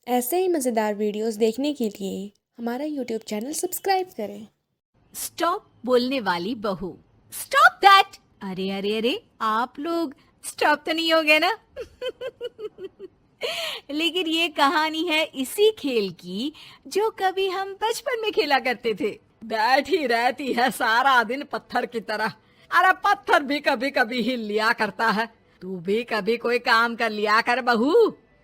ऐसे ही मज़ेदार वीडियोस देखने के लिए हमारा यूट्यूब चैनल सब्सक्राइब करें। स्टॉप बोलने वाली बहू। Stop that. अरे अरे अरे, आप लोग स्टॉप तो नहीं हो गए ना? लेकिन ये कहानी है इसी खेल की जो कभी हम बचपन में खेला करते थे। बैठी रहती है सारा दिन पत्थर की तरह। अरे पत्थर भी कभी कभी हिल लिया करता है। तू भी कभी कोई काम कर लिया कर बहू।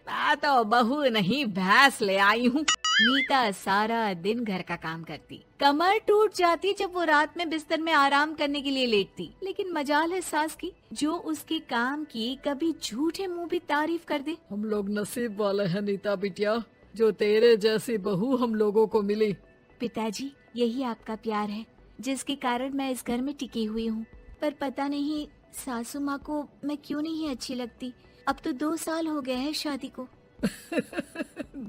मैं तो बहू नहीं भैंस ले आई हूँ। मीता सारा दिन घर का काम करती, कमर टूट जाती जब वो रात में बिस्तर में आराम करने के लिए लेटती। लेकिन मजाल है सास की, जो उसके काम की कभी झूठे मुंह भी तारीफ कर दे। हम लोग नसीब वाले हैं नीता बिटिया, जो तेरे जैसी बहू हम लोगों को मिली। पिताजी, यही आपका प्यार है जिसके कारण मैं इस घर में टिकी हुई हूँ। पर पता नहीं सासू माँ को मैं क्यों नहीं अच्छी लगती। अब तो 2 साल हो गए हैं शादी को।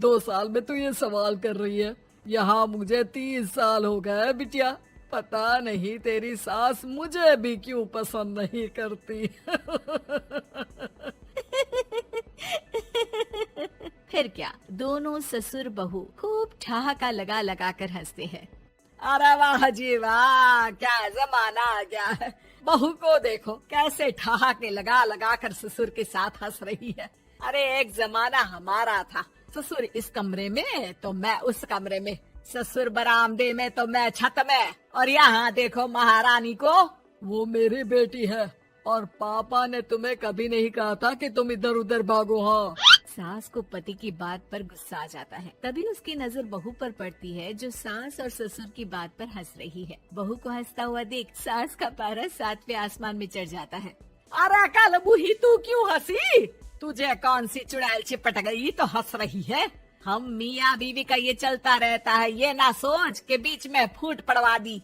2 साल में तू ये सवाल कर रही है? यहाँ मुझे 30 साल हो गए बिटिया। पता नहीं तेरी सास मुझे भी क्यों पसंद नहीं करती। फिर क्या, दोनों ससुर बहू खूब ठहाका लगा लगा कर हंसते हैं। अरे वाह जी वाह, क्या जमाना आ गया है। बहू को देखो कैसे ठहाके लगा लगा कर ससुर के साथ हंस रही है। अरे एक जमाना हमारा था, ससुर इस कमरे में तो मैं उस कमरे में, ससुर बरामदे में तो मैं छत में। और यहाँ देखो महारानी को, वो मेरी बेटी है। और पापा ने तुम्हें कभी नहीं कहा था कि तुम इधर उधर भागो। हाँ, सास को पति की बात पर गुस्सा आ जाता है। तभी उसकी नजर बहू पर पड़ती है जो सास और ससुर की बात पर हंस रही है। बहू को हंसता हुआ देख सास का पारा 7वें आसमान में चढ़ जाता है। अरे कल बुही तू क्यों हंसी? तुझे कौन सी चुड़ैल चिपट गई तो हंस रही है? हम मियाँ बीवी का ये चलता रहता है, ये ना सोच के बीच में फूट पड़वा दी।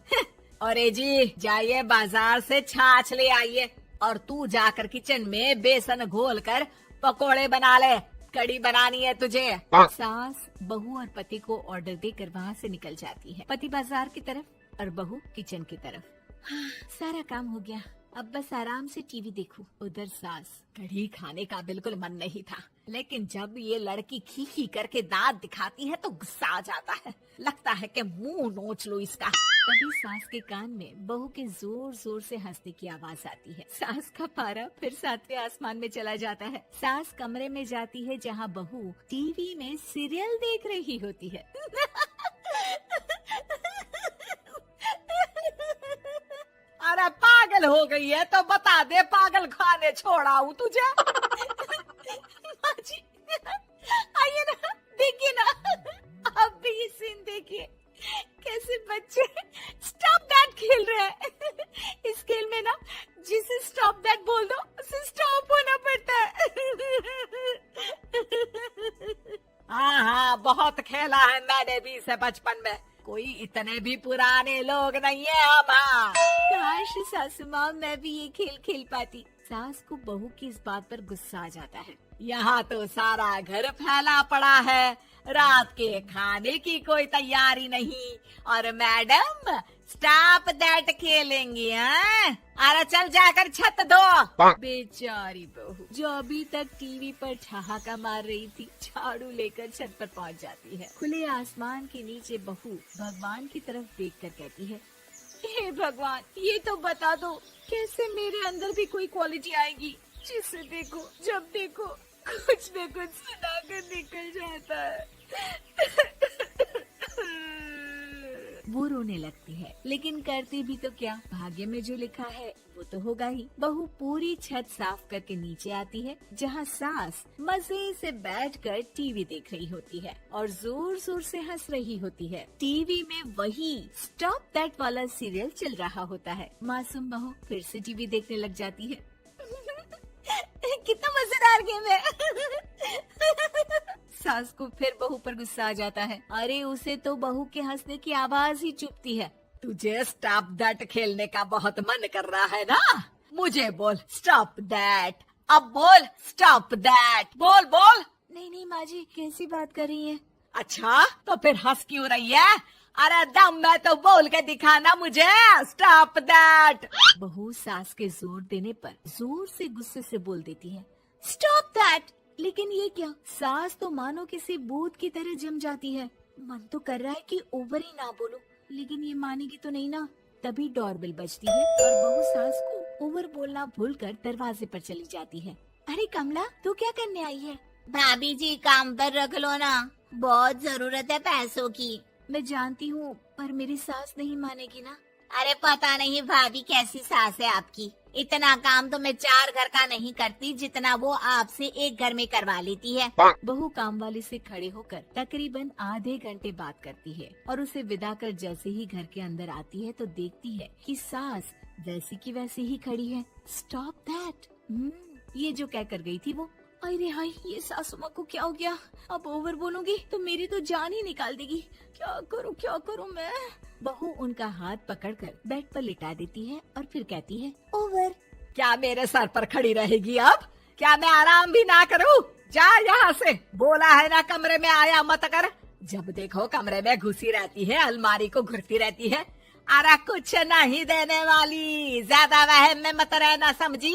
और जी जाइए बाजार से छाछ ले आइए, और तू जाकर किचन में बेसन घोल कर पकोड़े बना ले, कड़ी बनानी है तुझे। सास बहू और पति को ऑर्डर देकर वहाँ से निकल जाती है। पति बाजार की तरफ और बहू किचन की तरफ। सारा काम हो गया, अब बस आराम से टीवी देखूं। उधर सास, कढ़ी खाने का बिल्कुल मन नहीं था, लेकिन जब ये लड़की खी खी करके दांत दिखाती है तो गुस्सा आ जाता है। लगता है कि मुंह नोच लो इसका। तभी सास के कान में बहू के जोर जोर से हंसने की आवाज आती है। सास का पारा फिर 7वें आसमान में चला जाता है। सास कमरे में जाती है जहाँ बहू टीवी में सीरियल देख रही होती है। अरे पागल हो गई है तो बता दे, पागल खाने छोड़ाऊं तुझे? माँ जी, आइए ना, देखिए ना, आप भी ये सीन देखिए, कैसे बच्चे स्टॉप दैट खेल रहे हैं। इस खेल में ना जिसे स्टॉप दैट बोल दो उसे स्टॉप होना पड़ता है। हाँ हाँ, बहुत खेला है मैंने भी इसे बचपन में। कोई इतने भी पुराने लोग नहीं है हम। काश सासू माँ मैं भी ये खेल खेल पाती। सास को बहू की इस बात पर गुस्सा आ जाता है। यहाँ तो सारा घर फैला पड़ा है, रात के खाने की कोई तैयारी नहीं, और मैडम स्टॉप दैट खेलेंगी। हाँ? अरे चल जाकर छत धो। बेचारी बहू जो अभी तक टीवी पर ठहाका मार रही थी, झाड़ू लेकर छत पर पहुँच जाती है। खुले आसमान के नीचे बहू भगवान की तरफ देखकर कहती है, हे भगवान, ये तो बता दो कैसे मेरे अंदर भी कोई क्वालिटी आएगी जिसे देखो जब देखो कुछ न कुछ सुनाकर निकल जाता है। वो रोने लगती है, लेकिन करती भी तो क्या, भाग्य में जो लिखा है वो तो होगा ही। बहू पूरी छत साफ करके नीचे आती है जहाँ सास मजे से बैठकर टीवी देख रही होती है और जोर जोर से हंस रही होती है। टीवी में वही स्टॉप दैट वाला सीरियल चल रहा होता है। मासूम बहू फिर से टीवी देखने लग जाती है। कितना मजेदार गेम है। सास को फिर बहू पर गुस्सा आ जाता है। अरे उसे तो बहू के हंसने की आवाज ही चुभती है। तुझे स्टॉप दैट खेलने का बहुत मन कर रहा है ना? मुझे बोल स्टॉप दैट, अब बोल स्टॉप दैट, बोल बोल। नहीं नहीं माँ जी, कैसी बात कर रही हैं? अच्छा तो फिर हंस क्यों रही है? अरे दम में तो बोल के दिखाना मुझे स्टॉप दैट। बहू सास के जोर देने पर जोर से गुस्से से बोल देती है, स्टॉप दैट। लेकिन ये क्या, सास तो मानो किसी भूत की तरह जम जाती है। मन तो कर रहा है कि ओवर ही ना बोलूं, लेकिन ये मानेगी तो नहीं ना। तभी डोरबेल बजती है और बहू सास को ओवर बोलना भूलकर दरवाजे पर चली जाती है। अरे कमला, तू क्या करने आई है? भाभी जी काम पर रख लो ना, बहुत जरूरत है पैसों की। मैं जानती हूँ, पर मेरी सास नहीं मानेगी ना। अरे पता नहीं भाभी कैसी सास है आपकी, इतना काम तो मैं 4 घर का नहीं करती जितना वो आपसे एक घर में करवा लेती है। बहू काम वाली से खड़े होकर तकरीबन आधे घंटे बात करती है और उसे विदा कर जैसे ही घर के अंदर आती है तो देखती है कि सास वैसी की वैसी ही खड़ी है। स्टॉप दैट, ये जो कह कर गई थी वो। अरे हाय, ये सासू माँ को क्या हो गया? अब ओवर बोलूंगी तो मेरी तो जान ही निकाल देगी। क्या करूँ मैं? बहू उनका हाथ पकड़कर बेड पर लिटा देती है और फिर कहती है, ओवर। क्या मेरे सर पर खड़ी रहेगी अब? क्या मैं आराम भी ना करूं? जा यहाँ से, बोला है ना कमरे में आया मत कर। जब देखो कमरे में घुसी रहती है, अलमारी को घुरती रहती है। अरे कुछ नहीं देने वाली, ज्यादा वहम में मत रहना, समझी?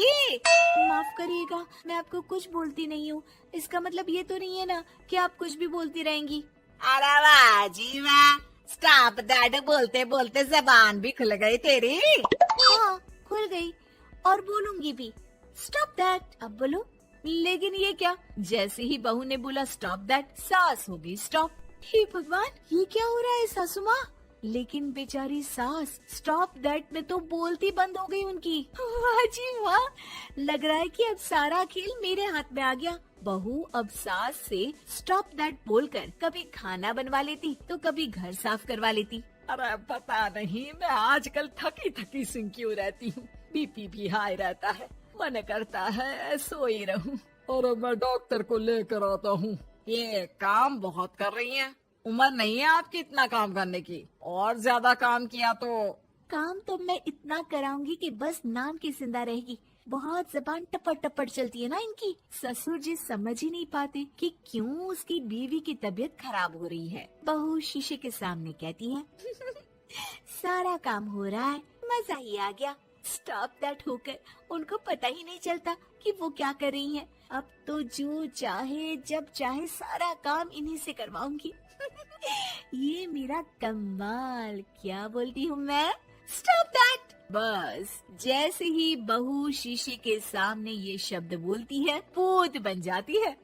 माफ करिएगा, मैं आपको कुछ बोलती नहीं हूँ। इसका मतलब ये तो नहीं है ना कि आप कुछ भी बोलती रहेंगी। अरे वाह जी वाह, स्टॉप दैट बोलते बोलते जबान भी खुल गई तेरी। हाँ, खुल गई और बोलूंगी भी। स्टॉप दैट, अब बोलो। लेकिन ये क्या, जैसे ही बहू ने बोला स्टॉप दैट, सास हो गई स्टॉप। हे भगवान, ये क्या हो रहा है सासू माँ? लेकिन बेचारी सास स्टॉप दैट में तो बोलती बंद हो गई उनकी। वाह जी वाह, लग रहा है कि अब सारा खेल मेरे हाथ में आ गया। बहू अब सास से स्टॉप दैट बोलकर कभी खाना बनवा लेती तो कभी घर साफ करवा लेती। अरे पता नहीं, मैं आजकल थकी थकी सी क्यों रहती हूँ। बीपी भी हाई रहता है, मन करता है सोई रहूं। और मैं डॉक्टर को लेकर आता हूँ। ये काम बहुत कर रही हैं, उम्र नहीं है आपकी इतना काम करने की। और ज्यादा काम किया तो काम तो मैं इतना कराऊंगी कि बस नाम की जिंदा रहेगी। बहुत जबान टपट टपट चलती है ना इनकी। ससुर जी समझ ही नहीं पाते कि क्यों उसकी बीवी की तबीयत खराब हो रही है। बहू शीशे के सामने कहती है, सारा काम हो रहा है, मजा ही आ गया। स्टॉप दैट होकर उनको पता ही नहीं चलता कि वो क्या कर रही हैं। अब तो जो चाहे जब चाहे सारा काम इन्हीं से करवाऊंगी। ये मेरा कमाल, क्या बोलती हूँ मैं? Stop that. बस जैसे ही बहू शीशे के सामने ये शब्द बोलती है, भूत बन जाती है।